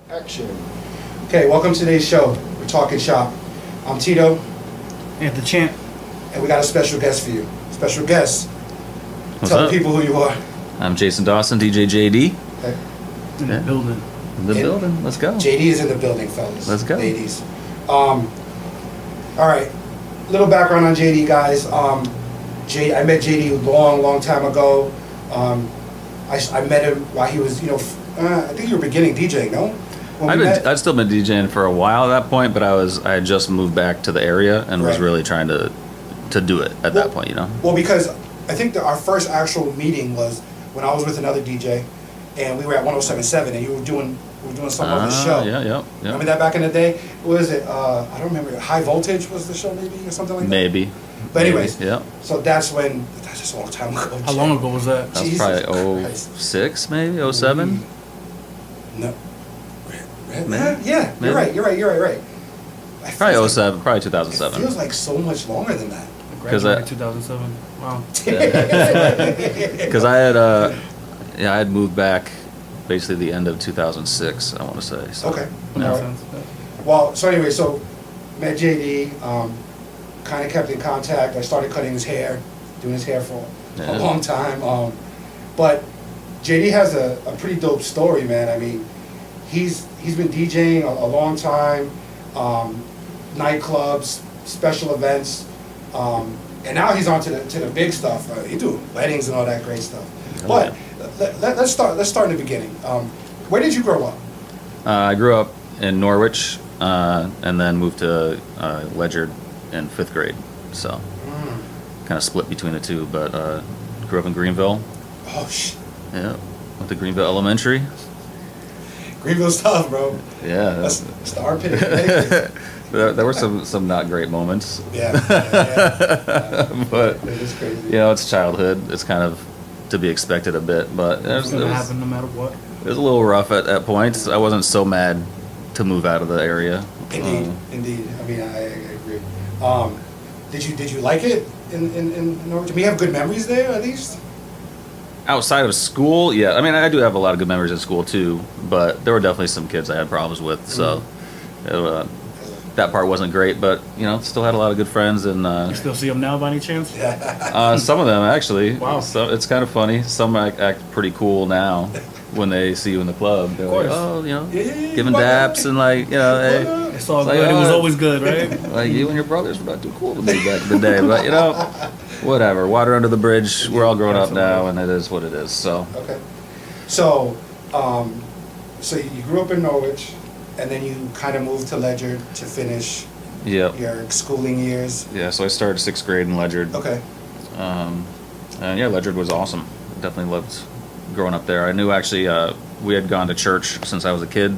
Action. Okay, welcome to today's show. We're Talkin Schop. I'm Tito. And the champ. And we got a special guest for you. Special guest. What's Tell up? the people who you are. I'm Jason Dawson, DJ JD. Okay. In the building. In the building. Let's go. JD is in the building, fellas. Let's go. Ladies. All right. Little background on JD, guys. I met JD a long time ago. I met him while he was, I think you were beginning DJing, no? I'd still been DJing for a while at that point, but I had just moved back to the area and was Right. really trying to do it at that point, Well, because I think that our first actual meeting was when I was with another DJ, and we were at 107.7, and we were doing some other show. Yeah. Remember that back in the day? What was it? I don't remember. High Voltage was the show, maybe, or something like that? Maybe. But anyways, Yeah. so that's just a long time ago. How long ago was that? That was Jesus probably Christ. 06, maybe? 07? No. Maybe. Yeah, you're right. I Probably feel 07, probably It 2007. feels like so much longer than that. Graduated 2007. Wow. Because I had moved back basically the end of 2006, I want to say. So, Okay. Makes All right. sense. Well, so anyway, met JD, kind of kept in contact. I started cutting his hair, doing his hair for Yeah. a long time. But JD has a pretty dope story, man. I mean, he's been DJing a long time, nightclubs, special events, and now he's on to the big stuff. He do weddings and all that great stuff. But let's start in the beginning. Where did you grow up? I grew up in Norwich and then moved to Ledyard in 5th grade. So kind of split between the two, but grew up in Greenville. Oh, shit. Yeah, went to Greenville Elementary. Greenville's tough, bro. Yeah. That's the armpit. There were some not great moments. Yeah. But It is crazy. it's childhood. It's kind of to be expected a bit, but It's going to happen no matter what. it was a little rough at points. I wasn't so mad to move out of the area. Indeed. I mean, I agree. Did you like it in Norwich? Do we have good memories there at least? Outside of school, yeah. I mean, I do have a lot of good memories at school too, but there were definitely some kids I had problems with, so that part wasn't great. But still had a lot of good friends, and You still see them now by any chance? some of them actually. Wow. So it's kind of funny. Some act pretty cool now when they see you in the club. They're like, oh, giving daps and hey. It's all It's like, good. It was oh. always good, right? Like you and your brothers were not too cool to me back in the day, but whatever. Water under the bridge. We're all grown up now, and it is what it is. So Okay. So, so you grew up in Norwich, and then you kind of moved to Ledyard to finish yeah, your schooling years. yeah. So I started 6th grade in Ledyard. Okay. And Ledyard was awesome. Definitely loved growing up there. I knew actually we had gone to church since I was a kid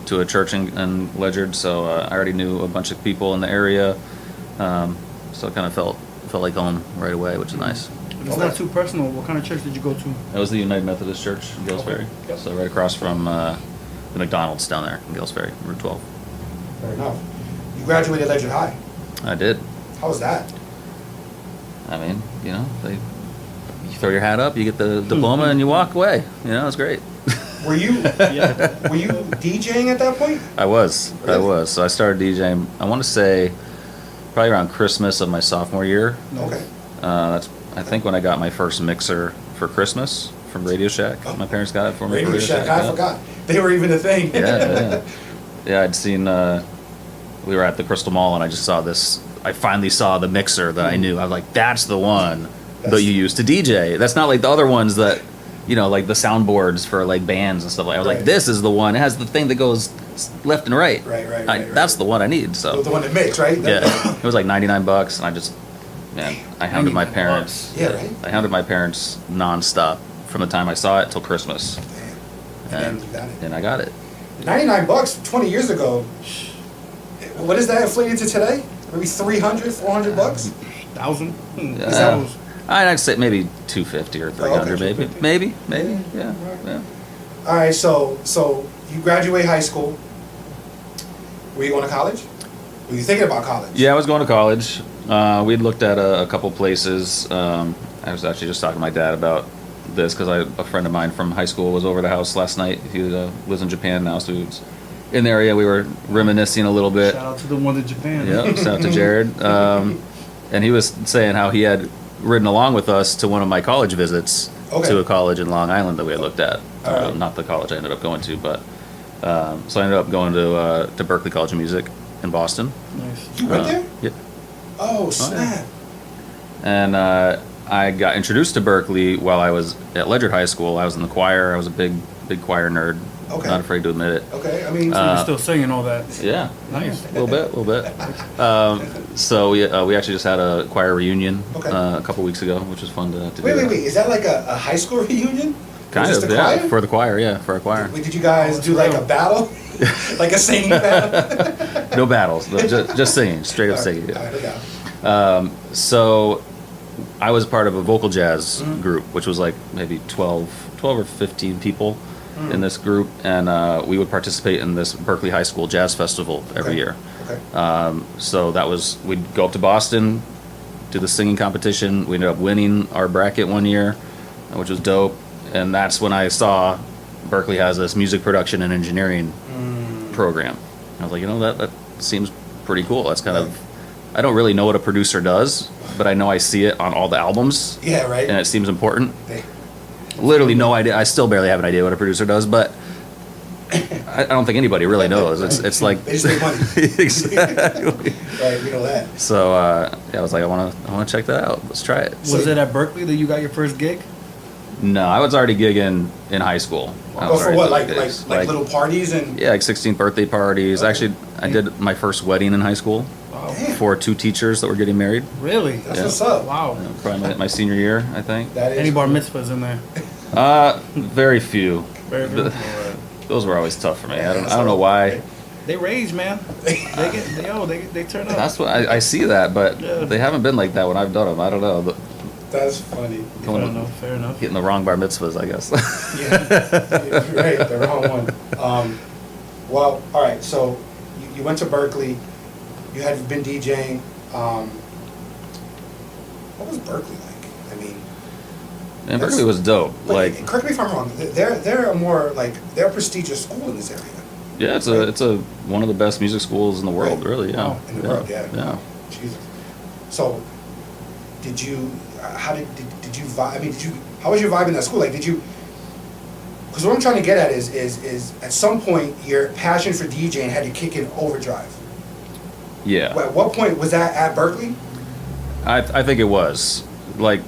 to a church in Ledyard, so I already knew a bunch of people in the area. So it kind of felt like home right away, which is nice. If it's not too personal, what kind of church did you go to? That was the United Methodist Church in Galesbury. Yep. So right across from the McDonald's down there in Galesbury, Route 12. Fair enough. You graduated Ledyard High. I did. How was that? I mean, you throw your hat up, you get the diploma, and you walk away. It's great. Were you were you DJing at that point? I was. Really? So I started DJing, I want to say, probably around Christmas of my sophomore year. Okay. That's, I think, when I got my first mixer for Christmas from Radio Shack. Oh. My parents got it for me. Radio from Shack. I forgot they were even a thing. Yeah, I'd seen, we were at the Crystal Mall, and I just saw this. I finally saw the mixer that I knew. I was like, that's the one that you use to DJ. That's not like the other ones that, like the soundboards for like bands and stuff like that. I was Right. like, this is the one. It has the thing that goes left and right. Right. That's the one I need. So The one that makes, right? yeah, it was like $99, and I hounded my parents. Yeah, right? I hounded my parents nonstop from the time I saw it till Christmas, And then you got it. and I got it. $99 20 years ago. What is that inflated to today? Maybe 300, 400 bucks? 1,000? Yeah. I'd say maybe 250 or 300, okay, maybe, 250. yeah. All right, so you graduate high school. Were you going to college? Were you thinking about college? Yeah, I was going to college. We'd looked at a couple places. I was actually just talking to my dad about this because a friend of mine from high school was over the house last night. He lives in Japan now, so he was in the area. We were reminiscing a little bit. Shout out to the one in Japan. Yeah, shout out to Jared. And he was saying how he had ridden along with us to one of my college visits to a college in Long Island that we had looked at. Right. Not the college I ended up going to, but so I ended up going to Berklee College of Music in Boston. Nice. You went there? Yep. Oh, snap. And I got introduced to Berklee while I was at Ledyard High School. I was in the choir. I was a big choir nerd. Okay. Not afraid to admit it. Okay, I mean, So you're still singing all that. Yeah. Nice. A little bit. So we actually just had a choir reunion a couple weeks ago, which was fun to do. wait. Is that like a high school reunion? Kind Was of, this the yeah. choir? For the choir, yeah, for our choir. Wait, did you guys do like a battle? Like a singing battle? No battles, no, just singing, straight up singing. All Yeah. right, So I was part of a vocal jazz group, which was like maybe 12 or 15 people in this group, and we would participate in this Berklee High School Jazz Festival every year. Okay. So we'd go up to Boston, do the singing competition. We ended up winning our bracket one year, which was dope. And that's when I saw Berklee has this music production and engineering program. I was like, that seems pretty cool. That's kind of, I don't really know what a producer does, but I know I see it on all the albums. Yeah, right. And it seems important. Literally no idea. I still barely have an idea what a producer does, but I don't think anybody really knows. It's like They just make money. exactly. Right, we know that. So I was like, I want to check that out. Let's try it. Was it at Berklee that you got your first gig? No, I was already gigging in high school. Oh, for what? Like little parties and. Yeah, like 16th birthday parties. Actually, I did my first wedding in high school Wow. Damn. for 2 teachers that were getting married. Really? That's Yeah. what's up. Wow. Probably my senior year, I think. That is. Any bar mitzvahs in there? Very few. Very The- good. Those were always tough for me. I don't know why. They rage, man. They turn up. That's what I see that, but Yeah. they haven't been like that when I've done them. I don't know. That's funny. Fair enough. Getting the wrong bar mitzvahs, I guess. Yeah, right, the wrong one. Well, all right. So you went to Berklee. You had been DJing. What was Berklee like? I mean, And Berklee was dope. Like, correct me if I'm wrong. They're a more like they're a prestigious school in this area. yeah, it's a one of the best music schools in the world, Right. really. Yeah. Wow. In the world, yeah. Yeah. Jesus. So, did you? How did you vibe? I mean, how was your vibe in that school? Like, did you? Because what I'm trying to get at is at some point your passion for DJing had to kick in overdrive. Yeah. At what point was that at Berklee? I think it was like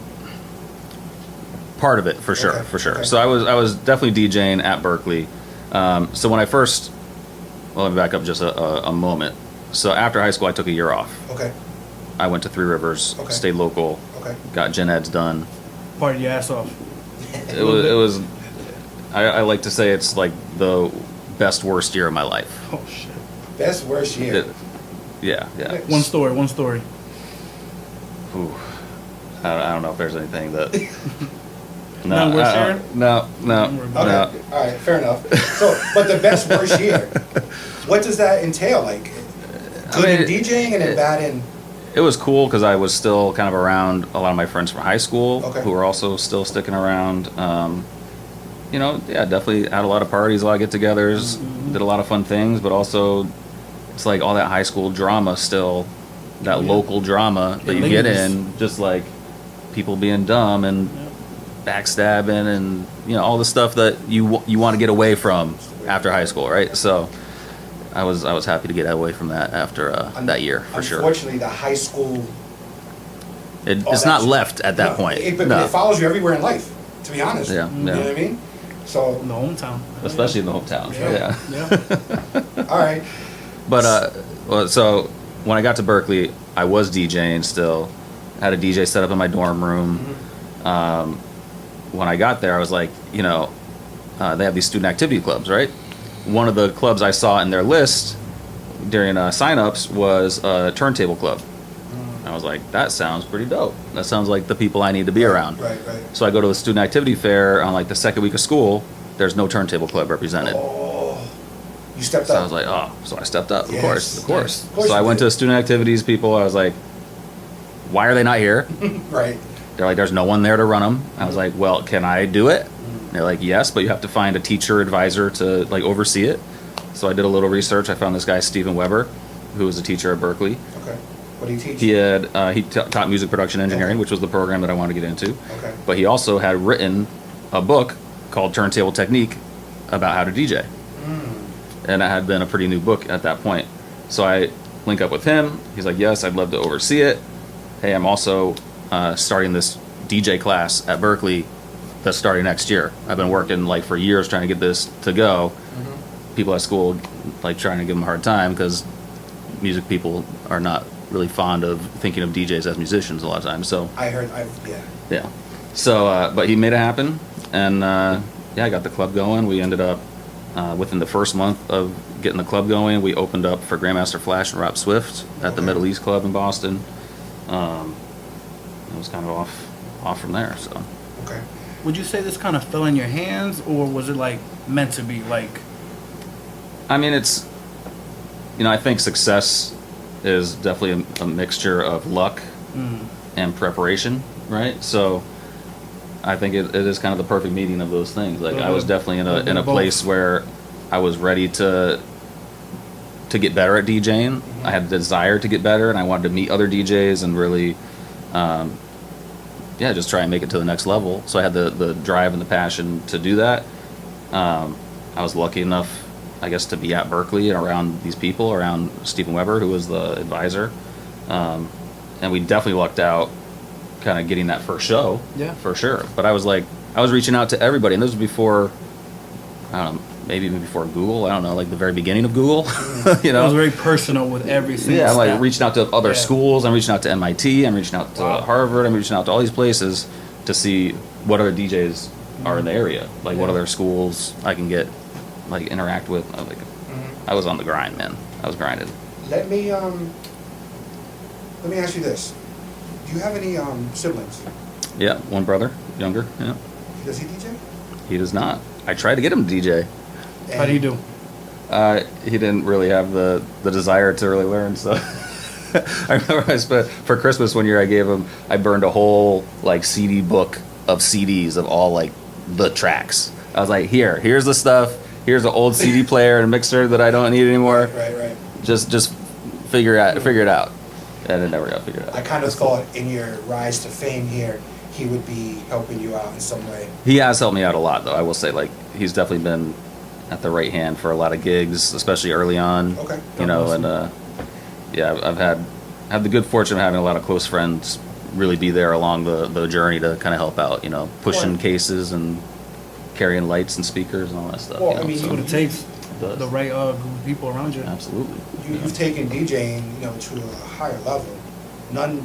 part of it for sure, Okay, for sure. okay. So I was definitely DJing at Berklee. So when I first, well, let me back up just a moment. So after high school, I took a year off. Okay. I went to Three Rivers, Okay. stayed local, Okay. got gen eds done. Party your ass off. It was. I like to say it's like the best worst year of my life. Oh shit. Best worst year. Yeah. One story. Ooh. I don't know if there's anything that. None worth sharing? No. Okay. All right. Fair enough. So, but the best worst year. What does that entail? Like, good in DJing and then bad in. It was cool because I was still kind of around a lot of my friends from high school Okay. who were also still sticking around. Definitely had a lot of parties, a lot of get-togethers, did a lot of fun things, but also it's like all that high school drama still, that local drama that you get in, just like people being dumb and backstabbing and all the stuff that you want to get away from after high school, right? So I was happy to get away from that after that year for sure. Unfortunately, the high school. It's not left at that point. But No. it follows you everywhere in life. To be honest. Yeah, You know what I mean? So. In the hometown. Especially in the hometown. Yeah. Yeah. All right. But so when I got to Berklee, I was DJing still. Had a DJ set up in my dorm room. When I got there, I was like, they have these student activity clubs, right? One of the clubs I saw in their list during sign-ups was a turntable club. I was like, that sounds pretty dope. That sounds like the people I need to be around. Right. So I go to the student activity fair on like the second week of school. There's no turntable club represented. Oh, you stepped So up. I was like, so I stepped up. Of Yes, course. yes, of course So I you went did. to student activities people. I was like, why are they not here? Right. they're like, there's no one there to run them. I was like, well, can I do it? They're like, yes, but you have to find a teacher advisor to like oversee it. So I did a little research. I found this guy, Stephen Weber, who was a teacher at Berkeley. Okay. What do you teach? He had taught music production engineering, which was the program that I wanted to get into. Okay. But he also had written a book called Turntable Technique about how to DJ. And that had been a pretty new book at that point. So I link up with him. He's like, yes, I'd love to oversee it. Hey, I'm also starting this DJ class at Berkeley that's starting next year. I've been working like for years trying to get this to go. People at school like trying to give them a hard time because music people are not really fond of thinking of DJs as musicians a lot of times. So yeah. So, but he made it happen, and I got the club going. We ended up within the first month of getting the club going, we opened up for Grandmaster Flash and Rob Swift at the Middle East Club in Boston. It was kind of off from there. So. Okay. Would you say this kind of fell in your hands, or was it like meant to be? Like, I mean, it's, I think success is definitely a mixture of luck and preparation, right? So I think it is kind of the perfect meeting of those things. Like I was definitely in a place where I was ready to get better at DJing. I had the desire to get better, and I wanted to meet other DJs and really, just try and make it to the next level. So I had the drive and the passion to do that. I was lucky enough, I guess, to be at Berkeley and around these people, around Stephen Weber, who was the advisor. And we definitely lucked out kind of getting that first show, for sure. But I was reaching out to everybody, and this was before, I don't know, maybe even before Google, I don't know, like the very beginning of Google, It was very personal with every single I'm step. like reaching out to other schools, I'm reaching out to MIT, I'm reaching out to Harvard, I'm reaching out to all these places to see what other DJs are in the area, like what other schools I can get, like interact with. I was on the grind, man. I was grinding. Let me ask you this. Do you have any siblings? Yeah, one brother, younger, yeah. Does he DJ? He does not. I tried to get him to DJ. How do you do? He didn't really have the desire to really learn, so I remember for Christmas one year I burned a whole like CD book of CDs of all like the tracks. I was like, here's the stuff, here's an old CD player and mixer that I don't need anymore. Right. Just figure it out. And it never got figured out. I kind of thought in your rise to fame here, he would be helping you out in some way. He has helped me out a lot, though. I will say, like, he's definitely been at the right hand for a lot of gigs, especially early on. Okay. And I've had the good fortune of having a lot of close friends really be there along the journey to kind of help out, pushing cases and carrying lights and speakers and all that stuff. Well, I mean, So it takes the right group of people around you. Absolutely. You've taken DJing, to a higher level. None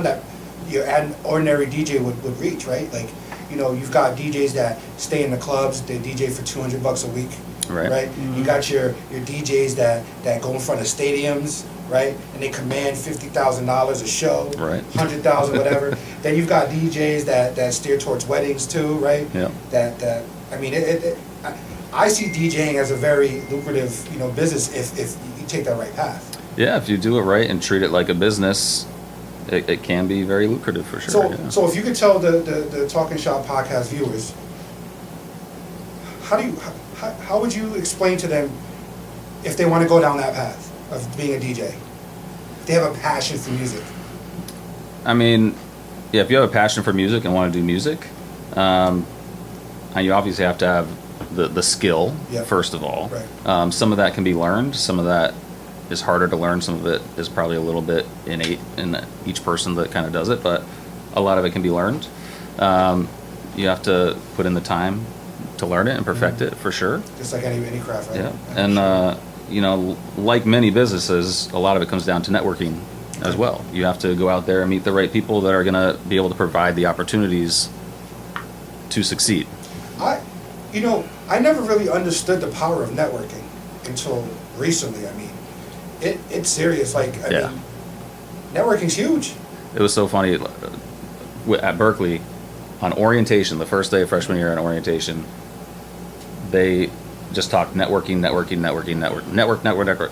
that your ordinary DJ would reach, right? Like, you've got DJs that stay in the clubs, they DJ for $200 a week, right? Mm-hmm. You got your DJs that go in front of stadiums, right? And they command $50,000 a show, Right. $100,000, whatever. Then you've got DJs that steer towards weddings too, right? Yeah. I see DJing as a very lucrative, business if you take that right path. Yeah, if you do it right and treat it like a business, it can be very lucrative for sure. So if you could tell the Talkin Schop podcast viewers, how would you explain to them if they want to go down that path of being a DJ? If they have a passion for music. I mean, if you have a passion for music and want to do music, and you obviously have to have the skill, first of all. Right. Some of that can be learned. Some of that is harder to learn. Some of it is probably a little bit innate in each person that kind of does it, but a lot of it can be learned. You have to put in the time to learn it and perfect it, for sure. Just like any craft, right? Yeah. And, like many businesses, a lot of it comes down to networking as well. You have to go out there and meet the right people that are going to be able to provide the opportunities to succeed. I never really understood the power of networking until recently. I mean, it's serious. Like, I mean, networking's huge. It was so funny at Berkeley on orientation, the first day of freshman year in orientation. They just talked networking.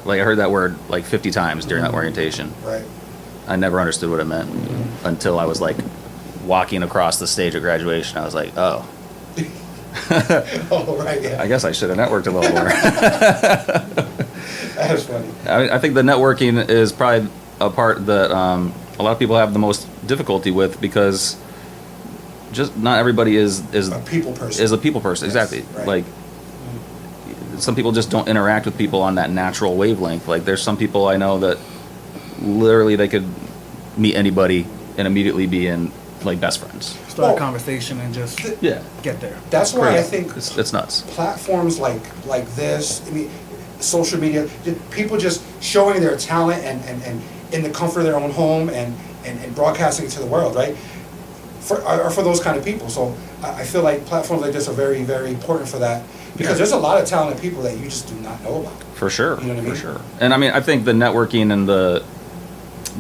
Like I heard that word like 50 times during that orientation. Right. I never understood what it meant until I was like walking across the stage at graduation, I was like, oh, Oh, right, yeah. I guess I should have networked a little more. That's funny. I think the networking is probably a part that a lot of people have the most difficulty with, because just not everybody is A people person. is a people person. Yes, Exactly. right. Like, some people just don't interact with people on that natural wavelength. Like, there's some people I know that literally they could meet anybody and immediately be in like best friends. Start Well, a conversation and just Yeah, get there. That's why I Crazy. think it's nuts. platforms like this, I mean, social media, people just showing their talent and in the comfort of their own home and broadcasting it to the world, right? Are for those kind of people. So I feel like platforms like this are very, very important for that, because there's a lot of talented people that you just do not know about. For sure, You know what I mean? for sure. And I mean, I think the networking and the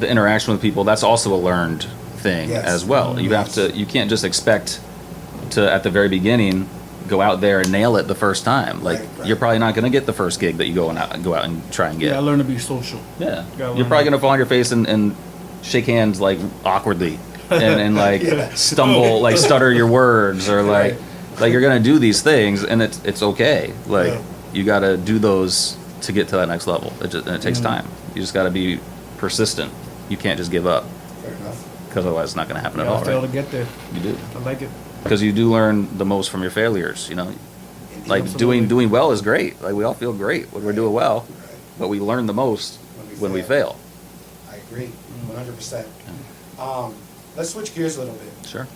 interaction with people, that's also a learned thing Yes. as well. You have to, you can't just expect to at the very beginning go out there and nail it the first time. Like, Right. you're probably not going to get the first gig that you go out and try and get. Yeah, I learned to be social. Yeah, Gotta you're learn probably that. going to fall on your face and shake hands like awkwardly and like Yeah. stumble, like stutter your words, or like you're going to do these things, and it's okay. Like, Yeah. you got to do those to get to that next level. And it takes time. You just got to be persistent. You can't just give up, Fair enough. because otherwise it's not going to happen You at all. gotta fail Right? to get there. You do, I like it. because you do learn the most from your failures. You know, like Absolutely. doing well is great. Like, we all feel great when we're doing well, Right. but we learn the most when we fail. I agree, 100%. Let's switch gears a little bit. Sure.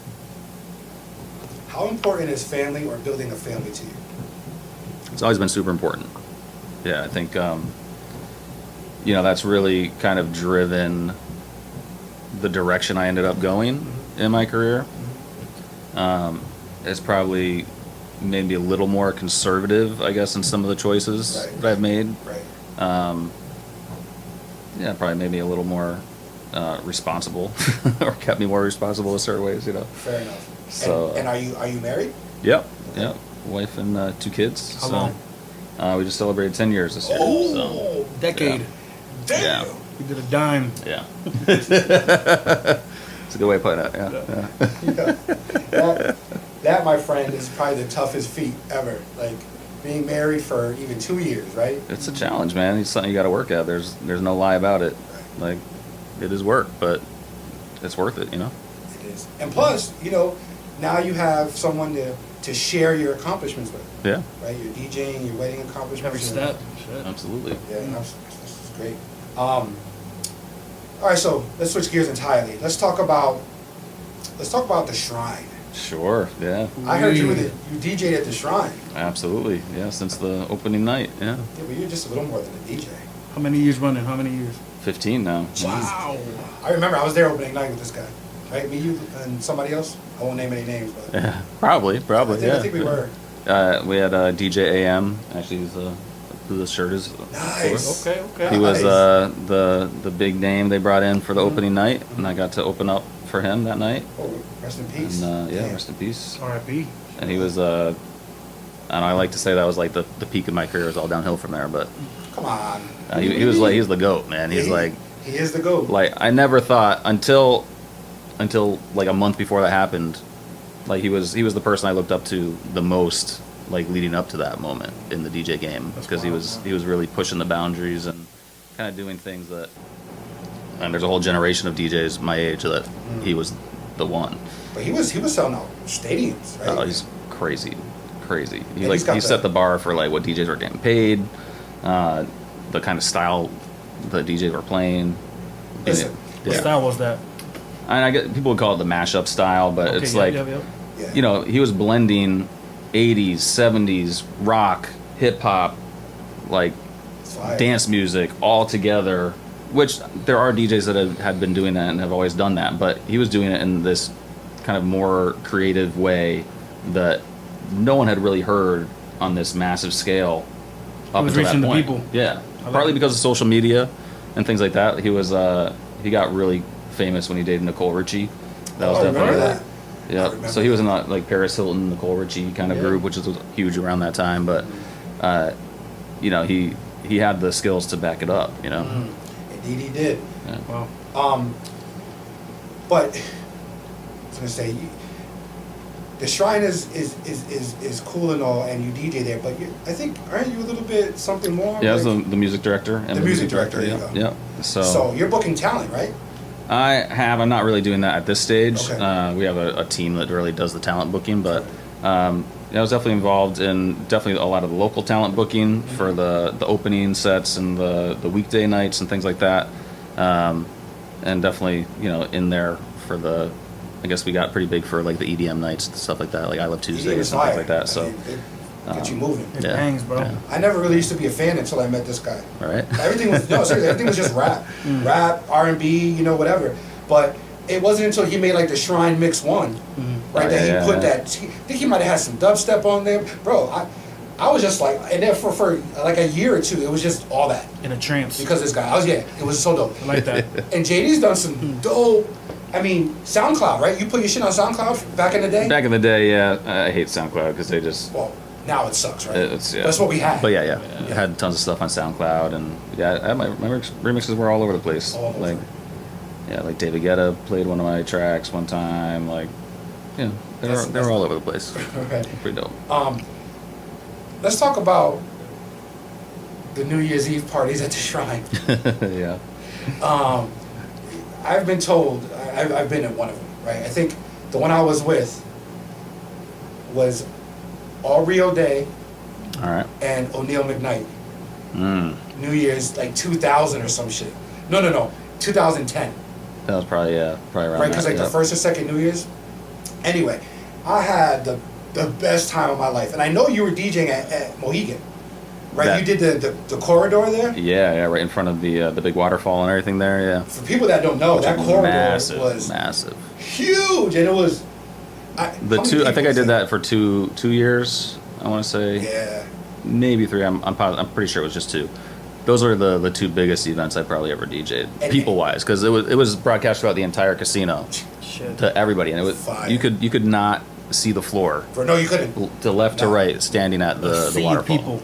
How important is family or building a family to you? It's always been super important. Yeah, I think, that's really kind of driven the direction I ended up going in my career. It's probably made me a little more conservative, I guess, in some of the choices Right. that I've made. Right. Probably made me a little more responsible, or kept me more responsible in certain ways, Fair enough. So, and are you married? Yep, yep. Wife and 2 kids. How so, long? we just celebrated 10 years this year. So. Oh, Decade. damn. Yeah. We did a dime. Yeah. It's a good way of putting it. Yeah. Yeah. That, my friend, is probably the toughest feat ever. Like, being married for even 2 years, right? It's a challenge, man. It's something you got to work at. There's no lie about it. Like, it is work, but it's worth it. It is. And plus, now you have someone to share your accomplishments with, Yeah. right? Your DJing, your wedding accomplishments. Every step. Shit. Absolutely. Yeah, this is great. All right, so let's switch gears entirely. Let's talk about the Shrine. Sure. Yeah. I heard you DJ'd at the Shrine. Absolutely. Yeah. Since the opening night. Yeah. Yeah, but you're just a little more than a DJ. How many years running? How many years? 15 now. Wow. I remember I was there opening night with this guy, right? Me, you, and somebody else. I won't name any names, but Yeah. Probably. I Yeah. think we were. We had DJ AM. Actually, he's who the shirt is. Nice. Okay. He was Nice. the big name they brought in for the opening night, and I got to open up for him that night. Oh, rest in peace. And Damn. rest in peace. R.I.P. And he was I like to say that was like the peak of my career. It was all downhill from there, but Come on. he was like, he's the GOAT, man. He's He is the GOAT. like, I never thought until like a month before that happened, like he was the person I looked up to the most, like leading up to that moment in the DJ game, because he was really pushing the boundaries and kind of doing things that, and there's a whole generation of DJs my age that he was the one. But he was selling out stadiums, right? Oh, he's crazy. And he's got He set the- the bar for like what DJs were getting paid, the kind of style the DJs were playing. Listen, What Yeah. style was that? And I get people would call it the mashup style, but Okay, it's yep, like, yep. Yeah. he was blending 80s, 70s, rock, hip hop, like It's fire. dance music all together, which there are DJs that had been doing that and have always done that, but he was doing it in this kind of more creative way that no one had really heard on this massive scale up was until reaching that the point. people. Yeah, I like partly it. because of social media and things like that. He got really famous when he dated Nicole Richie. That was Oh, I remember that. I Yeah, remember so he was in that like Paris Hilton, Nicole Richie kind of group, which was huge around that time. But he had the skills to back it up. Indeed he did. Yeah. Wow. But so gonna say, the Shrine is cool and all, and you DJ there, but I think aren't you a little bit something more? Yeah, I was the music director. And the music director. There you go. Yeah. So you're booking talent, right? I'm not really doing that at this stage. Okay. We have a team that really does the talent booking, but I was definitely involved in definitely a lot of the local talent booking for the opening sets and the weekday nights and things like that. And definitely, in there for I guess we got pretty big for like the EDM nights and stuff like that, like I Love Tuesdays and things like that. So get you moving. It bangs, bro. Yeah. I never really used to be a fan until I met this guy. All right. Everything was seriously, everything was just rap, R&B, whatever. But it wasn't until he made like the Shrine Mix 1, right? That he put that. I think he might have had some dubstep on there, bro. I was just like, and then for like a year or two, it was just all that. In a trance. Because this guy, it was so dope. I like that. And JD's done some dope. I mean, SoundCloud, right? You put your shit on SoundCloud back in the day. Back in the day, yeah, I hate SoundCloud because they just. Well, now it sucks, right? Yeah. That's what we had. But yeah. I had tons of stuff on SoundCloud, and my remixes were all over the place. All over. Like David Guetta played one of my tracks one time. Like, they were all over the place. Okay. Pretty dope. Let's talk about the New Year's Eve parties at the Shrine. Yeah. I've been told, I've been at one of them, right? I think the one I was with was All Rio Day All right. and O'Neal McKnight. New Year's, like 2000 or some shit. No, 2010. That was probably around Right, because like the first or second New Year's. Anyway, I had the best time of my life. And I know you were DJing at Mohegan, right? You did the corridor there? Yeah, right in front of the big waterfall and everything there, yeah. For people that don't know, that corridor was massive. huge. And it was... I think I did that for two years, I want to say. Yeah. Maybe 3. I'm pretty sure it was just 2. Those are the 2 biggest events I probably ever DJ'd, people-wise, because it was broadcast throughout the entire casino to everybody, and it was Fire. you could not see the floor. No, you couldn't. To left to right, standing at the waterfall. People.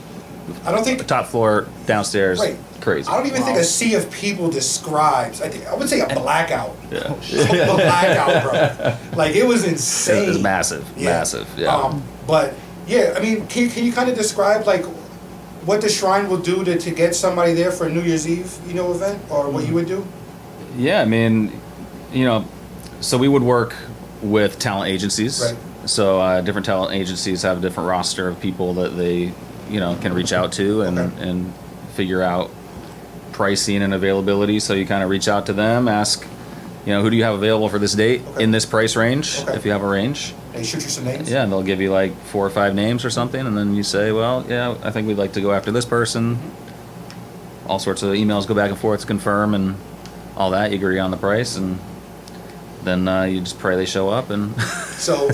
I don't think... The top floor, downstairs, Right. crazy. I don't even think a sea of people describes... I would say a blackout. Yeah. A blackout, bro. Like, it was insane. It was massive, yeah. But, yeah, I mean, can you kind of describe, like, what the Shrine will do to get somebody there for a New Year's Eve, event? Or what you would do? Yeah, I mean, so we would work with talent agencies. Right. So different talent agencies have a different roster of people that they, can reach out to and figure out pricing and availability. So you kind of reach out to them, ask, who do you have available for this date in this price range, if you have a range. They shoot you some names? Yeah, and they'll give you like 4 or 5 names or something, and then you say, well, yeah, I think we'd like to go after this person. All sorts of emails go back and forth to confirm and all that. You agree on the price, and then you just pray they show up. And So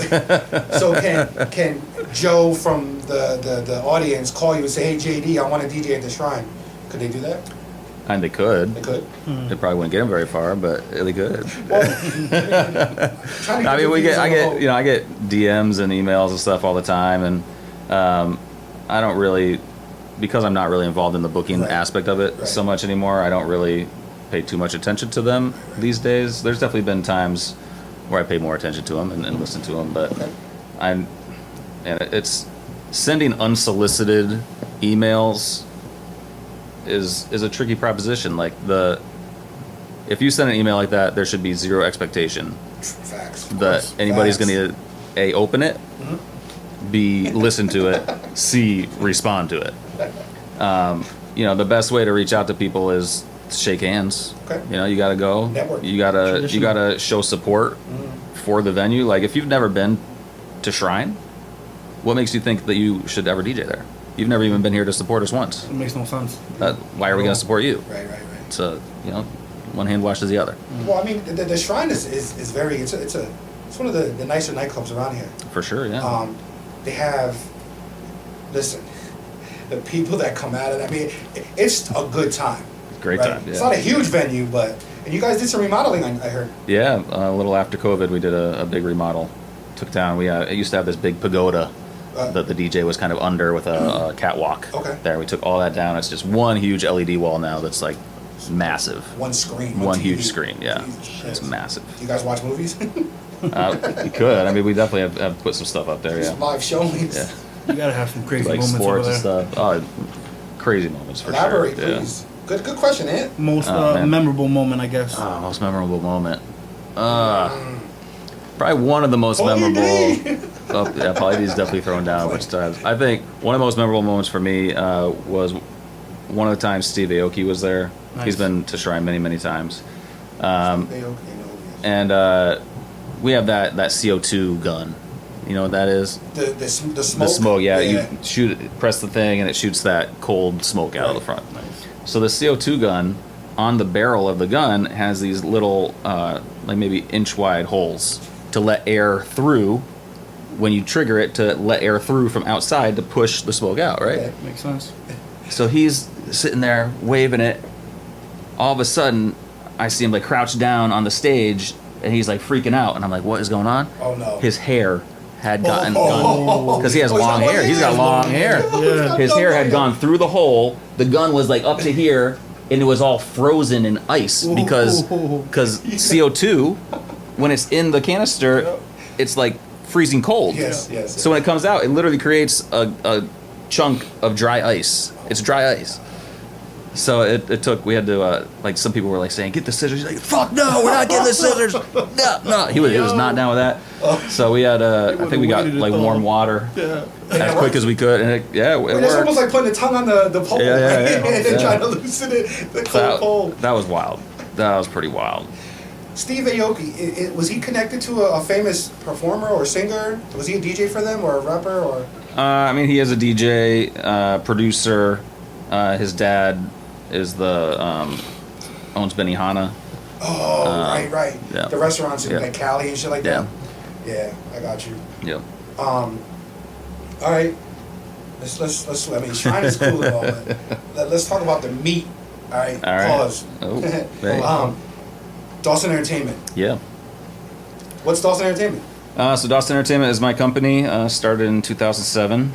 can Joe from the audience call you and say, hey, JD, I want to DJ at the Shrine? Could they do that? and they could. They could? They probably wouldn't get them very far, but they could. Well, I mean, I get DMs and emails and stuff all the time, and I don't really, because I'm not really involved in the booking aspect of it so much anymore. I don't really pay too much attention to them these days. There's definitely been times where I pay more attention to them and listen to them, but it's sending unsolicited emails is a tricky proposition. Like if you send an email like that, there should be zero expectation that anybody's going to A, open it, B, listen to it, C, respond to it. The best way to reach out to people is to shake hands. Okay. You got to go. Network. You got to show support for the venue. Like if you've never been to Shrine, what makes you think that you should ever DJ there? You've never even been here to support us once. It makes no sense. Why are we going to support you? Right. So one hand washes the other. Well, I mean, the Shrine is very. It's one of the nicer nightclubs around here. For sure, yeah. They have. Listen, the people that come out of that. I mean, it's a good time. Great time. Yeah. It's not a huge venue, and you guys did some remodeling. I heard. Yeah, a little after COVID, we did a big remodel. Took down. It used to have this big pagoda that the DJ was kind of under with a catwalk. Okay. There, we took all that down. It's just one huge LED wall now that's like massive. One screen. One TV. huge screen. Yeah, Jesus it's Christ. massive. Do you guys watch movies? You could. I mean, we definitely have put some stuff up there. These Yeah. live showings. Yeah. You gotta have some crazy Like moments sports over and there. stuff. Oh, crazy moments for Elaborate, sure. please. Good question, Ant. Most Oh, man. memorable moment, I guess. Yeah. Oh, most memorable moment. Probably one of the most Paulie memorable. D. Oh, yeah, Paulie D's definitely thrown down a bunch of times. I think one of the most memorable moments for me was one of the times Steve Aoki was there. Nice. He's been to Shrine many, many times. They okay, And we have that CO2 gun. You know what that is? the smoke. The smoke, yeah. You press the thing and it shoots that cold smoke out of the front. Nice. So the CO2 gun, on the barrel of the gun, has these little, like maybe inch wide holes to let air through. When you trigger it, to let air through from outside to push the smoke out, right? Okay. Makes sense. So he's sitting there waving it. All of a sudden, I see him like crouched down on the stage, and he's like freaking out. And I'm like, "What is going on?" Oh no. His hair had gotten Oh. because he has Oh, he's long got hair. long He's got hair. long hair. Yeah. His hair had gone through the hole. The gun was like up to here, and it was all frozen in ice because CO2, when it's in the canister, it's like freezing cold. Yes. So when it comes out, it literally creates a chunk of dry ice. It's dry ice. So it took. We had to like some people were like saying, "Get the scissors." He's like, "Fuck no, we're not getting the scissors." No. He was not down with that. So we had. I think we got waited like it warm all. water Yeah. as quick as we could, and it Wait, worked. that's almost like putting the tongue on the pole, Yeah, right? yeah. and then Yeah. trying to loosen it, the cold pole. That was wild. That was pretty wild. Steve Aoki, was he connected to a famous performer or singer? Was he a DJ for them or a rapper or? I mean, he is a DJ, producer. His dad is the owns Benihana. Oh, right. yeah. The restaurants in Yeah. like Cali and shit like Yeah. that. Yeah, I got you. Yep. All right. Let's. I mean, Shrine is cool and all, but let's talk about the meat. All right. All right. Pause. Oh, hey. Dawson Entertainment. Yeah. What's Dawson Entertainment? So Dawson Entertainment is my company. Started in 2007.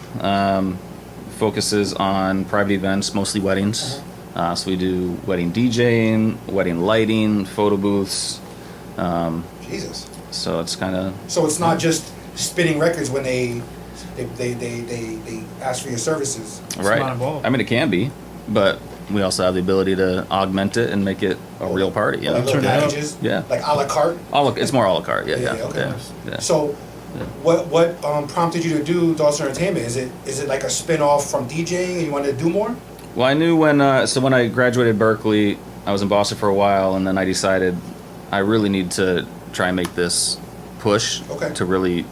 Focuses on private events, mostly weddings. So we do wedding DJing, wedding lighting, photo booths. Jesus. So it's kind of So it's not just spinning records when they ask for your services. right. not involved. I mean, it can be, but we also have the ability to augment it and make it a real party. You Like know? little Turn it up. packages. Yeah. Like a la carte. It's more a la carte. Yeah. Okay. Yeah. So, what prompted you to do Dawson Entertainment? Is it like a spin off from DJing and you wanted to do more? Well, I knew when I graduated Berkeley, I was in Boston for a while, and then I decided I really need to try and make this push Okay. to really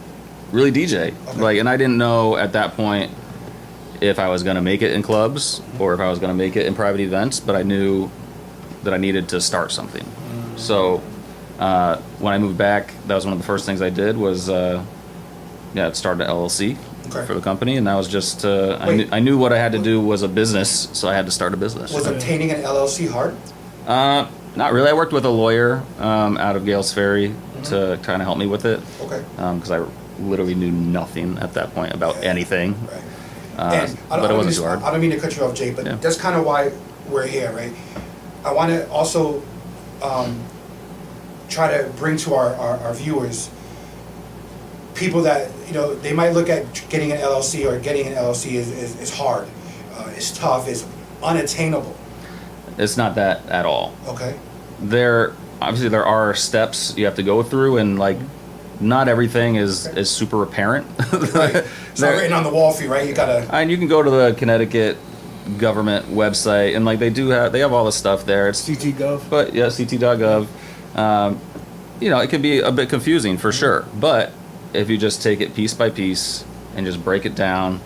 DJ. Okay. And I didn't know at that point if I was going to make it in clubs or if I was going to make it in private events, but I knew that I needed to start something. So when I moved back, that was one of the first things I did was start an LLC. Okay. For the company, and that was just Wait. I knew what I had to do was a business, so I had to start a business. Was obtaining an LLC hard? Not really. I worked with a lawyer out of Gales Ferry to kind of help me with it Okay. because I literally knew nothing at that point about anything. Right. And but it wasn't too hard. I don't mean to cut you off, Jay, but Yeah. that's kind of why we're here, right? I want to also try to bring to our viewers people that, they might look at getting an LLC or getting an LLC is hard. It's tough. It's unattainable. It's not that at all. Okay. There are steps you have to go through, and not everything is super apparent. Right. It's not written on the wall for you, right? You gotta. And you can go to the Connecticut government website, and they have all the stuff there. It's CT.gov. But yeah, ct.gov. It can be a bit confusing for sure. But if you just take it piece by piece and just break it down,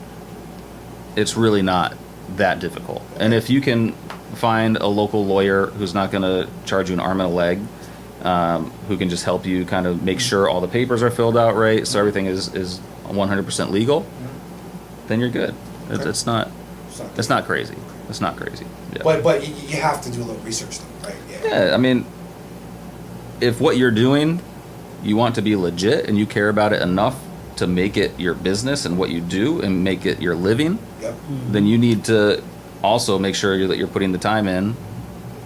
it's really not that difficult. And if you can find a local lawyer who's not going to charge you an arm and a leg, who can just help you kind of make sure all the papers are filled out right, so everything is 100% legal, then you're good. Okay. It's not crazy. It's not crazy. Yeah. But you have to do a little research, though, right? Yeah, I mean, if what you're doing, you want to be legit and you care about it enough to make it your business and what you do and make it your living, Yep. then you need to also make sure that you're putting the time in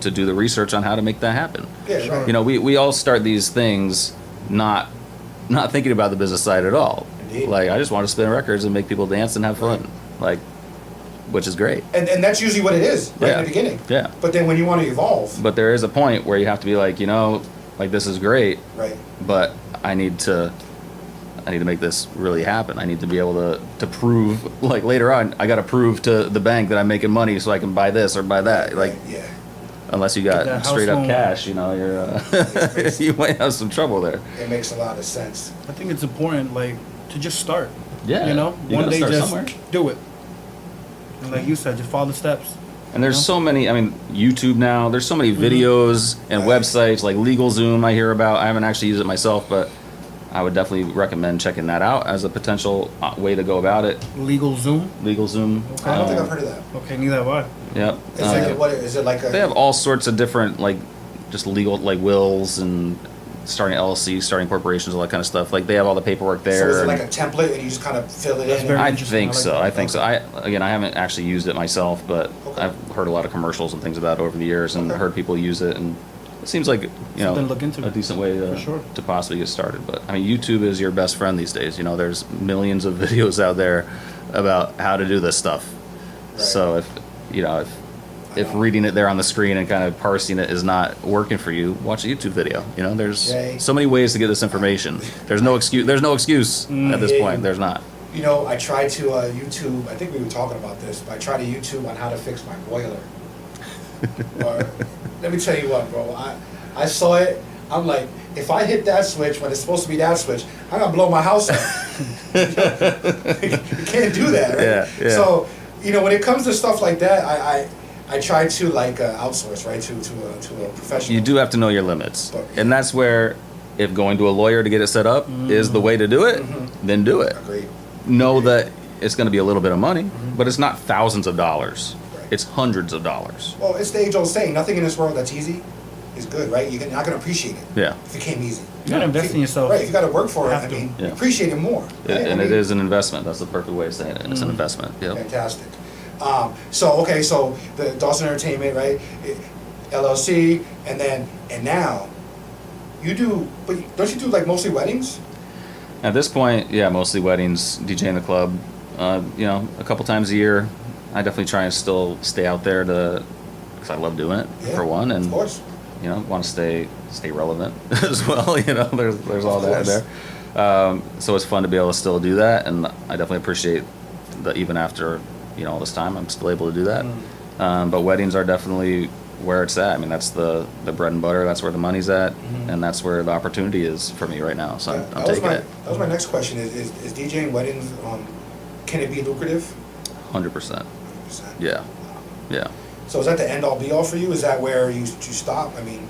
to do the research on how to make that happen. Yeah. Right. We all start these things not not thinking about the business side at all. Indeed. Like, I just want to spin records and make people dance and have fun. Like, which is great. And that's usually what it is, right in the beginning. Yeah. But then when you want to evolve. But there is a point where you have to be like, like, this is great, Right. but I need to make this really happen. I need to be able to prove, like, later on, I got to prove to the bank that I'm making money so I can buy this or buy that. Like, Yeah. unless you Get got that straight house up loan. cash, you're you might have some trouble there. It makes a lot of sense. I think it's important, like, to just start. Yeah, You know, you one gotta day start just somewhere. do it. And like you said, just follow the steps. And there's Yeah. so many, I mean, YouTube now, there's so many videos and Right. websites like LegalZoom I hear about. I haven't actually used it myself, but I would definitely recommend checking that out as a potential way to go about it. Legal Zoom. LegalZoom. I don't think I've heard of that. Okay, neither have I. Yep. Is it what is it like a? They have all sorts of different, like, just legal, like, wills and starting LLC, starting corporations, all that kind of stuff. Like, they have all the paperwork So there. is it and- like a template and you just kind of fill it That's in? very I interesting. think I like so. that. I think so. I haven't actually used it myself, but Okay. I've heard a lot of commercials and things about it over the years, and Okay. heard people use it, and it seems like Something to look into. a decent way For sure. to possibly get started. But I mean, YouTube is your best friend these days. There's millions of videos out there about how to do this stuff. Right. So if reading it there on the screen and kind of parsing it is not working for you, watch a YouTube video. There's Jay. so many ways to get this information. There's no excuse. There's no excuse at this Yeah. point. There's not. I tried to YouTube. I think we were talking about this, but I tried to YouTube on how to fix my boiler. Let me tell you what, bro. I saw it. I'm like, if I hit that switch when it's supposed to be that switch, I'm gonna blow my house up. You can't do that, right? Yeah. So, when it comes to stuff like that, I try to outsource, right, to a professional. You do have to know your limits, But- and that's where, if going to a lawyer to get it set up is the way to do it, then do it. Agreed. Know that it's going to be a little bit of money, but it's not thousands of dollars. Right. It's hundreds of dollars. Well, it's the age-old saying, nothing in this world that's easy is good, right? You're not gonna appreciate it Yeah, if it came easy. You gotta invest in yourself. Right, if you gotta work for it, Have I to. mean, Yeah. appreciate it more. right? and I it mean, is an investment. That's the perfect way of saying it. It's an investment. Yeah. Fantastic. So the Dawson Entertainment, right? LLC, and now you do, but don't you do like mostly weddings? At this point, yeah, mostly weddings, DJ in the club. A couple times a year. I definitely try and still stay out there because I love doing it Yeah, for one, of and course. want to stay relevant as well. There's all Of that course. there. So it's fun to be able to still do that, and I definitely appreciate that even after all this time, I'm still able to do that. But weddings are definitely where it's at. I mean, that's the bread and butter. That's where the money's at, and that's where the opportunity is for me right now. So I'm That was taking it that was my next question. Is DJing weddings? Can it be lucrative? 100%. 100%. Yeah, yeah. So is that the end all be all for you? Is that where you stop? I mean,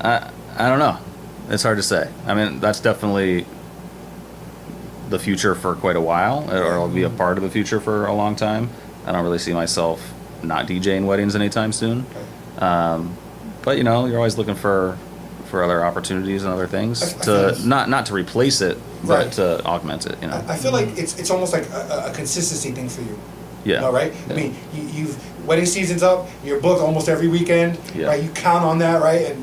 I don't know. It's hard to say. I mean, that's definitely the future for quite a while, or I'll be a part of the future for a long time. I don't really see myself not DJing weddings anytime soon. okay. But you're always looking for other opportunities and other things I to feel- not to replace it, but Right. to augment it. I feel like it's almost like a consistency thing for you. Yeah. No, right? Yeah. I mean, you've wedding season's up. You're booked almost every weekend. Yeah. Right? You count on that, right?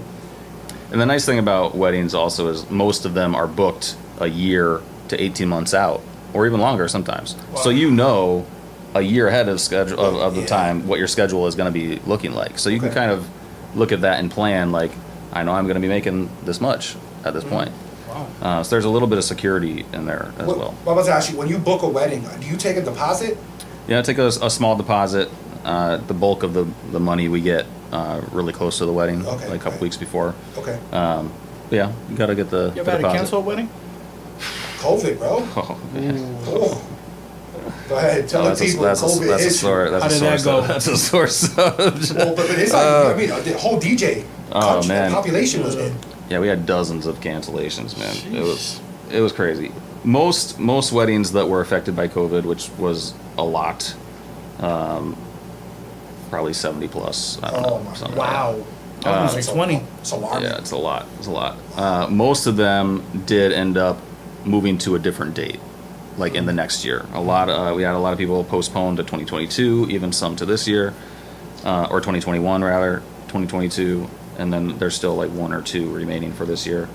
And the nice thing about weddings also is most of them are booked a year to 18 months out, or even longer sometimes. Wow. So a year ahead of schedule of the Yeah. time what your schedule is going to be looking like. So you can Okay. kind of look at that and plan, like, I know I'm going to be making this much at this point. Wow. So there's a little bit of security in there as well. I was about to ask you, when you book a wedding, do you take a deposit? Yeah, take a small deposit. The bulk of the money we get really close to the wedding, Okay, like a couple okay. weeks before. Okay. But yeah, you got to get the You ever had to deposit. cancel a wedding? COVID, bro. Oh, man. Oh. Go ahead, tell the people COVID that's a hit sore. you. That's How a did sore that go? sub- That's a sore subject. Well, but it's like, the whole DJ Oh, country, man. the population was hit. Yeah, we had dozens of cancellations, man. It was crazy. Most weddings that were affected by COVID, which was a lot, probably 70 plus. I don't Oh, know. my something like that. Wow. I was That's gonna say 20. It's alarming. Yeah, it's a lot. It's a lot. Most of them did end up moving to a different date, like in the next year. We had a lot of people postponed to 2022, even some to this year, or 2021 rather, 2022, and then there's still like one or two remaining for this year.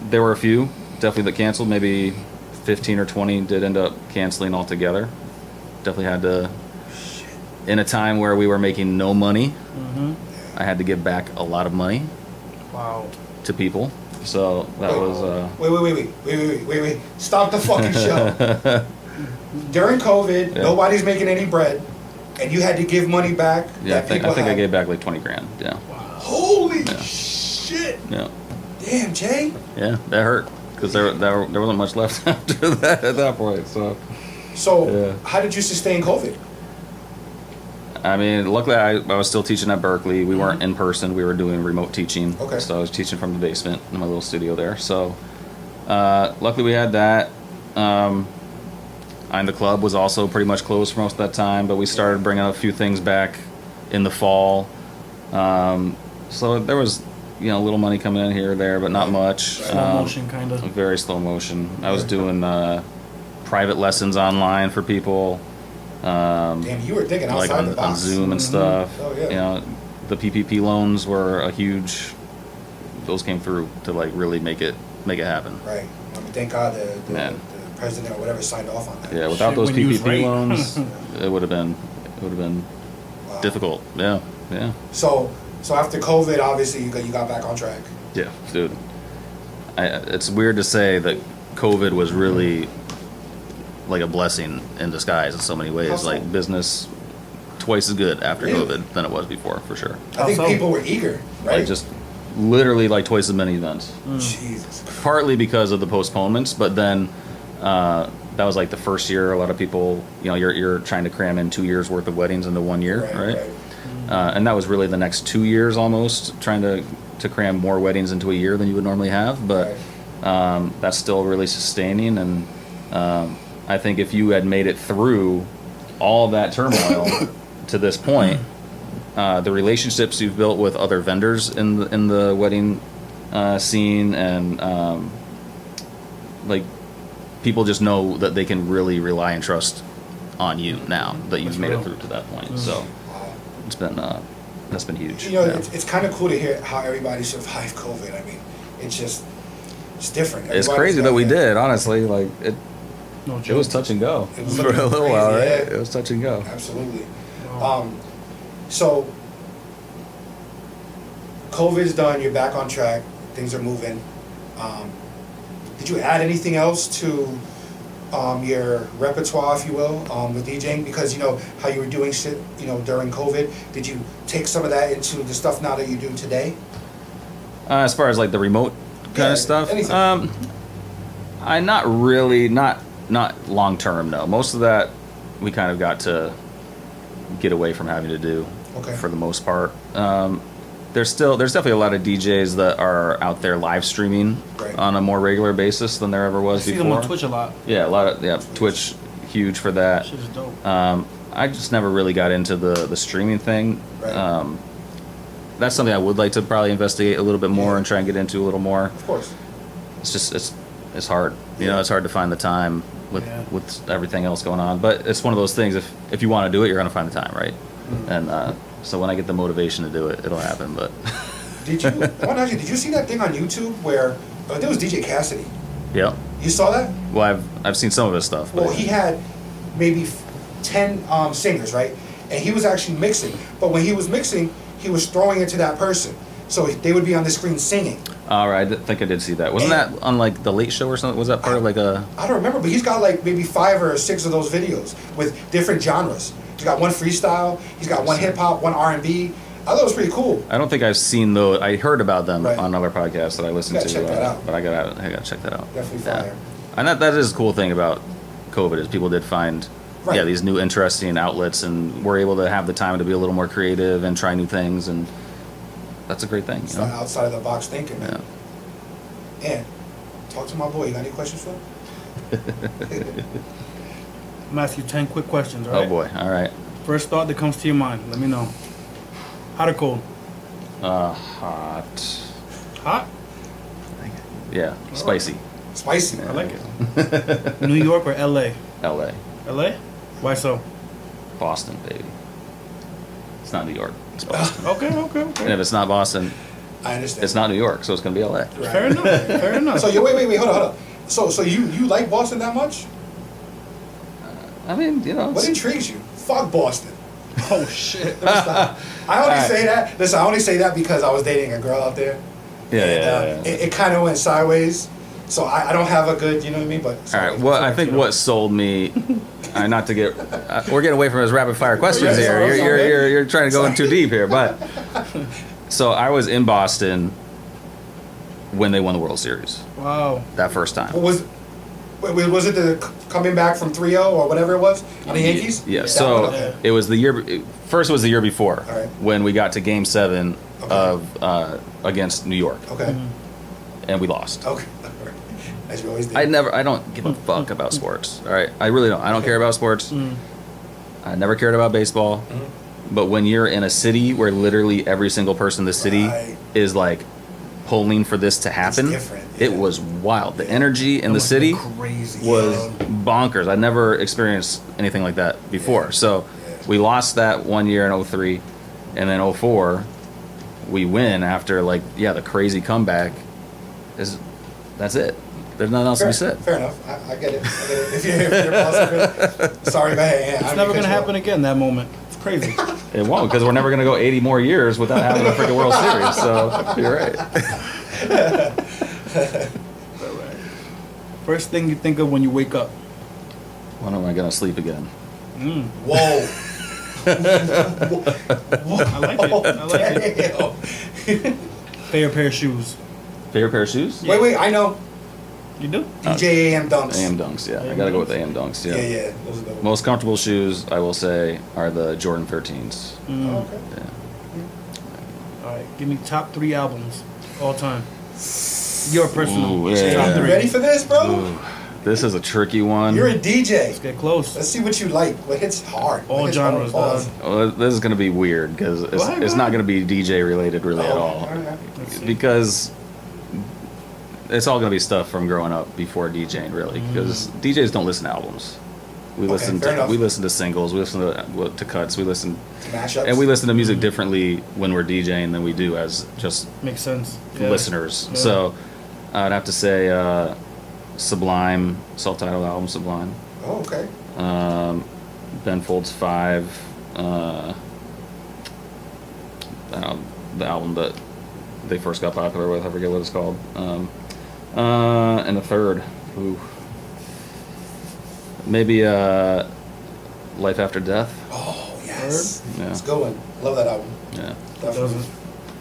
there were a few definitely that canceled. Maybe 15 or 20 did end up canceling altogether. Definitely had to, in a time where we were making no money, I had to give back a lot of money. Wow. To people. So that was. Wait. Stop the fucking show. During COVID, nobody's making any bread, and you had to give money back. Yeah, I think I gave back like 20 grand. Yeah. Wow. Holy shit. Yeah. Damn, Jay. Yeah, that hurt because there wasn't much left after that at that point. So. How did you sustain COVID? I mean, luckily I was still teaching at Berkeley. We weren't in person. We were doing remote teaching. Okay. So I was teaching from the basement in my little studio there. So luckily we had that. And the club was also pretty much closed for most of that time, but we started bringing a few things back in the fall. So there was, a little money coming in here or there, but not much. Slow motion, kind of. Very slow motion. I was doing private lessons online for people. Damn, you were thinking outside like the box. on Zoom and stuff. Oh, yeah. The PPP loans were a huge. Those came through to like really make it happen. Right. I mean, thank God the president or whatever signed off on that. Yeah, without those when he was PPP right. loans, it would have been Wow. difficult. Yeah. So after COVID, obviously you got back on track. Yeah, dude. It's weird to say that COVID was really like a blessing in disguise in so many ways. How so? Like business twice as good after Really? COVID than it was before, for sure. I think How so? people were eager, right? Like just literally like twice as many events. Jesus Christ. Partly because of the postponements, but then that was like the first year. A lot of people, you're trying to cram in 2 years worth of weddings into 1 year, right? And that was really the next 2 years almost, trying to cram more weddings into a year than you would normally have. But that's still really sustaining. And I think if you had made it through all of that turmoil to this point, the relationships you've built with other vendors in the wedding scene, and like people just know that they can really rely and trust on you now that you've made it through to that point. So it's been that's been huge. It's kind of cool to hear how everybody survived COVID. I mean, it's different. It's Everybody's crazy got that we did. Honestly, like it was touch and go It was for a little crazy, while, right? yeah. It was touch and go. Absolutely. Wow. So COVID's done. You're back on track. Things are moving. Did you add anything else to your repertoire, if you will, with DJing? Because how you were doing shit, during COVID. Did you take some of that into the stuff now that you do today? As far as like the remote kind of stuff, anything. I not really, not long term. No, most of that we kind of got to get away from having to do for the most part. There's definitely a lot of DJs that are out there live streaming on a more regular basis than there ever was I see before. them on Twitch a lot. Yeah, a lot of Twitch, huge for that. Shit is dope. I just never really got into the streaming thing. Right. That's something I would like to probably investigate a little bit more and try and get into a little more. Of course. It's just it's hard. It's hard to find the time with everything else going on. But it's one of those things. If you want to do it, you're gonna find the time, right? Mm-hmm. And so when I get the motivation to do it, it'll happen. But did you see that thing on YouTube where I think it was DJ Cassidy? Yeah. You saw that? Well, I've seen some of his stuff. Well, he had maybe 10 singers, right? And he was actually mixing. But when he was mixing, he was throwing it to that person. So they would be on the screen singing. All right, I think I did see that. Wasn't that on like the Late Show or something? Was that part of like a? I don't remember, but he's got like maybe 5 or 6 of those videos with different genres. He's got one freestyle. He's got one hip hop, one R&B. I thought it was pretty cool. I don't think I've seen those. I heard about them on another podcast that I listened to. Check that out. But I gotta check that out. Definitely fire. And that is a cool thing about COVID is people did find these new interesting outlets and were able to have the time to be a little more creative and try new things, and that's a great thing. It's not outside of the box thinking, man. And talk to my boy. You got any questions for him? I'm gonna ask you 10 quick questions, all right? Oh boy, all right. First thought that comes to your mind, let me know. Hot or cold? Hot. Hot? Yeah, spicy. Spicy. I like it. New York or LA? LA. LA? Why so? Boston, baby. It's not New York. It's Boston. Okay. And if it's not Boston, I understand. It's not New York, so it's gonna be LA. Right. Fair enough. Fair enough. So you wait, hold on. So you like Boston that much? I mean, What intrigues you? Fuck Boston. Oh shit. I only say that. Listen, I only say that because I was dating a girl out there. Yeah. It kind of went sideways. So I don't have a good, you know what I mean? But All right. Well, I think what sold me, not to get, we're getting away from his rapid fire questions Yeah, here. sorry. You're trying to go in too deep here, but so I was in Boston when they won the World Series Wow. that first time. was it the coming back from 3-0 or whatever it was on the Yankees? Yeah. That So one? Okay. it was the year. First, it was the year before All right. when we got to Game 7 Okay. of against New York, Okay. and we lost. Okay. As you always do. I don't give a fuck about sports. All right, I really don't. I don't care about sports. I never cared about baseball. But when you're in a city where literally every single person in the city Right. is like pulling for this to happen, different, it yeah. was wild. The energy in the must have city been crazy. was Yeah. bonkers. I never experienced anything like that before. Yeah. So Yeah. we lost that one year in 03, and then 04 we win after the crazy comeback. That's it. There's nothing else to be said. Fair enough. I get it. If you're positive, sorry, go ahead. It's never gonna happen again. That moment. It's crazy. It won't, because we're never going to go 80 more years without having a freaking World Series. So you're right. First thing you think of when you wake up. When am I going to sleep again? Whoa. I like it. I like it. Damn. Favorite pair of shoes. Favorite pair of shoes? Wait, I know. You do? DJ AM Dunks. AM Dunks, yeah. I got to go with the AM Dunks, yeah. Yeah. Those are the Most comfortable shoes, I will say, are the Jordan 13s. Oh, okay. Yeah. All right. Give me top 3 albums all time. Your personal. Ooh, yeah. Top You 3. ready for this, bro? Ooh, this is a tricky one. You're a DJ. Let's get close. Let's see what you like. What hits hard? All What hits genres, hard? dog. Well, this is going to be weird, because it's not going to be DJ related really at all. Let's see. Because it's all going to be stuff from growing up before DJing, really. Because DJs don't listen to albums. We listen fair to enough. we listen to singles. We listen to cuts. We listen Mashups. and we listen to music differently when we're DJing than we do as just Makes sense. Yeah. listeners. Yeah. So I'd have to say Sublime, self-titled album Sublime. Oh, okay. Ben Folds 5. The album that they first got popular with. I forget what it's called. And the third, maybe Life After Death. Oh, yes. Yeah. It's going. Love that album. Yeah. Definitely. Doesn't.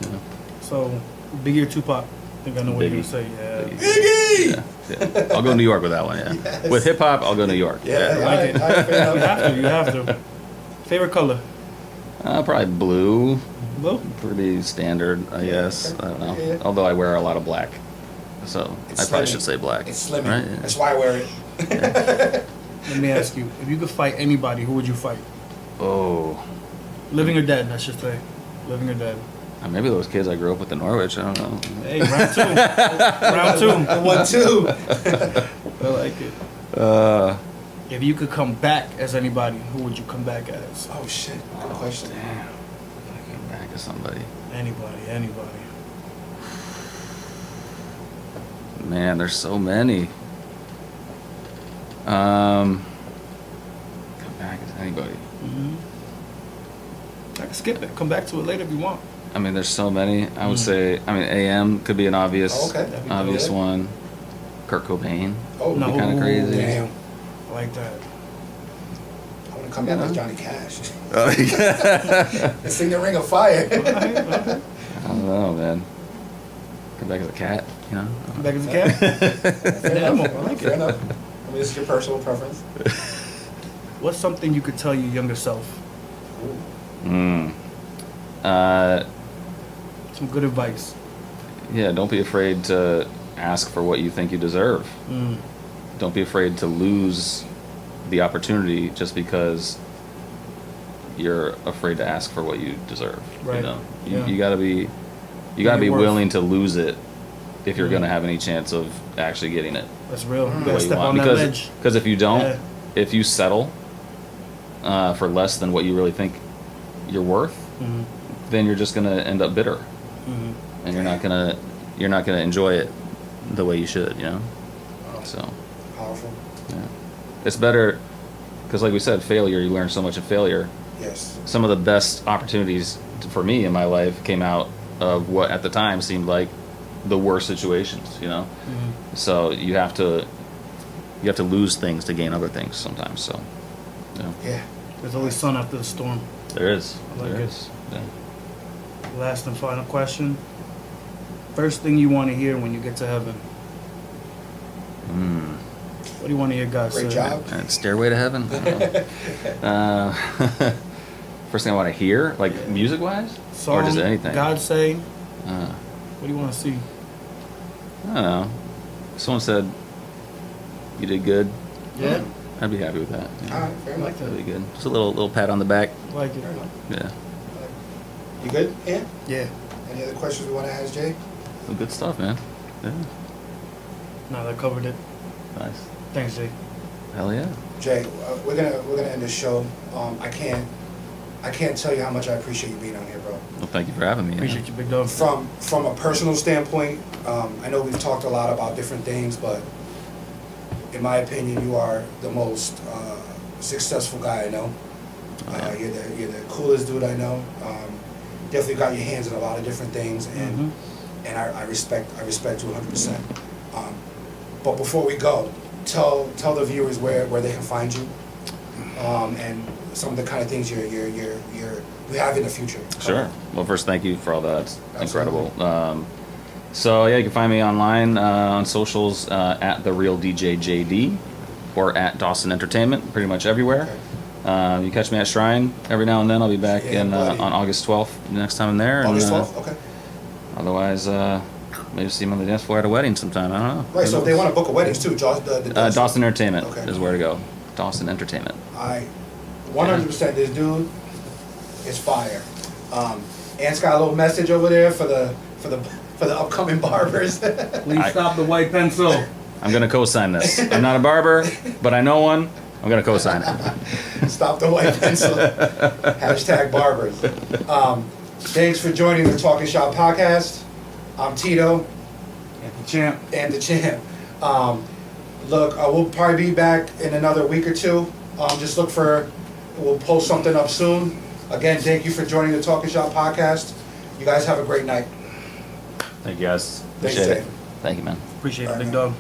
Yeah. So, Biggie or Tupac? I think I know what you're Biggie. gonna say. Yeah. Iggy! Yeah. I'll go New York with that one. Yeah. Yes. With hip hop, I'll go New York. Yeah, I like it. fair You enough. have to. You have to. Favorite color? Probably blue. Blue. Pretty standard, I guess. I don't know. Yeah. Although I wear a lot of black, so It's I probably slimming. should say black. It's slimming. Right? Yeah. That's why I wear it. Let me ask you: if you could fight anybody, who would you fight? Oh. Living or dead? I should say. Living or dead? Maybe those kids I grew up with in Norwich. I don't know. Hey, round 2. Round 2. The 1-2. I like it. If you could come back as anybody, who would you come back as? Oh, shit. Good question. Damn. I came back to somebody. Anybody. Man, there's so many. Come back as anybody. I can skip it. Come back to it later if you want. There's so many. I would say, AM could be an obvious, Oh, okay. That'd be obvious good. one. Kurt Cobain. Oh, No. Kind of crazy. damn. I like that. I want to come back as Johnny Cash. Oh, yeah. Sing the Ring of Fire. Alright. I don't know, man. Come back as a cat, you know? Come back as a cat. Fair Animal. enough. I like Fair it. enough. It's your personal preference. What's something you could tell your younger self? Some good advice. Yeah, don't be afraid to ask for what you think you deserve. Don't be afraid to lose the opportunity just because you're afraid to ask for what you deserve. Right. You know, Yeah. you gotta be Your worth. willing to lose it if you're gonna have any chance of actually getting it That's real. You the gotta way you step want. on that ledge. Because if you don't, Yeah. if you settle for less than what you really think you're worth, then you're just gonna end up bitter. and you're not gonna enjoy it the way you should, you know. So Powerful. yeah, it's better because, like we said, failure. You learn so much in failure. Yes. Some of the best opportunities for me in my life came out of what at the time seemed like the worst situations, you know. Mm-hmm. So you have to lose things to gain other things sometimes. So Yeah. There's always sun after the storm. there is. I like There it. is. Yeah. Last and final question. First thing you want to hear when you get to heaven. What do you want to hear God Great say? job. Stairway to Heaven. I don't know. First thing I want to hear, like music wise, or just Song, anything. God say. Uh, What do you want to see? I don't know. Someone said you did good. Yeah. I'd be happy with that. Yeah. All right, fair I like enough. That'd be good. Just a little pat on the back. Like it. Fair enough. Yeah. You good, Ian? Yeah. Any other questions we want to ask Jay? Some good stuff, man. Yeah. No, that covered it. Nice. Thanks, Jay. Hell yeah. Jay, we're gonna end this show. I can't tell you how much I appreciate you being on here, bro. Well, thank you for having me. Appreciate you, big dog. From a personal standpoint, I know we've talked a lot about different things, but in my opinion, you are the most successful guy I know. Yeah. You're the coolest dude I know. Definitely got your hands in a lot of different things, and I respect you 100%. But before we go, tell the viewers where they can find you, and some of the kind of things you have in the future. Sure. Well, first, thank you for all that. It's Absolutely. incredible. So yeah, you can find me online on socials at the Real DJ JD or at Dawson Entertainment, pretty much everywhere. Okay. You catch me at Shrine every now and then. I'll be back Yeah, buddy. on August 12th. Next time I'm there. August and, 12th? Okay. Otherwise, maybe see him on the dance floor at a wedding sometime. I don't know. Right, so if they want to book a weddings too, Dawson Entertainment Okay. is where to go. Dawson Entertainment. 100% this dude is fire. Ant's got a little message over there for the upcoming barbers. Please stop the white pencil. I'm gonna co-sign this. I'm not a barber, but I know one. I'm gonna co-sign it. Stop the white pencil. Hashtag barbers. Thanks for joining the Talkin Schop podcast. I'm Tito And the champ. and the champ. Look, we'll probably be back in another week or two. Just look we'll post something up soon. Again, thank you for joining the Talkin Schop podcast. You guys have a great night. Thank you guys. Thanks, Appreciate Jay. it. Thank you, man. Appreciate it, All right, big man. dog.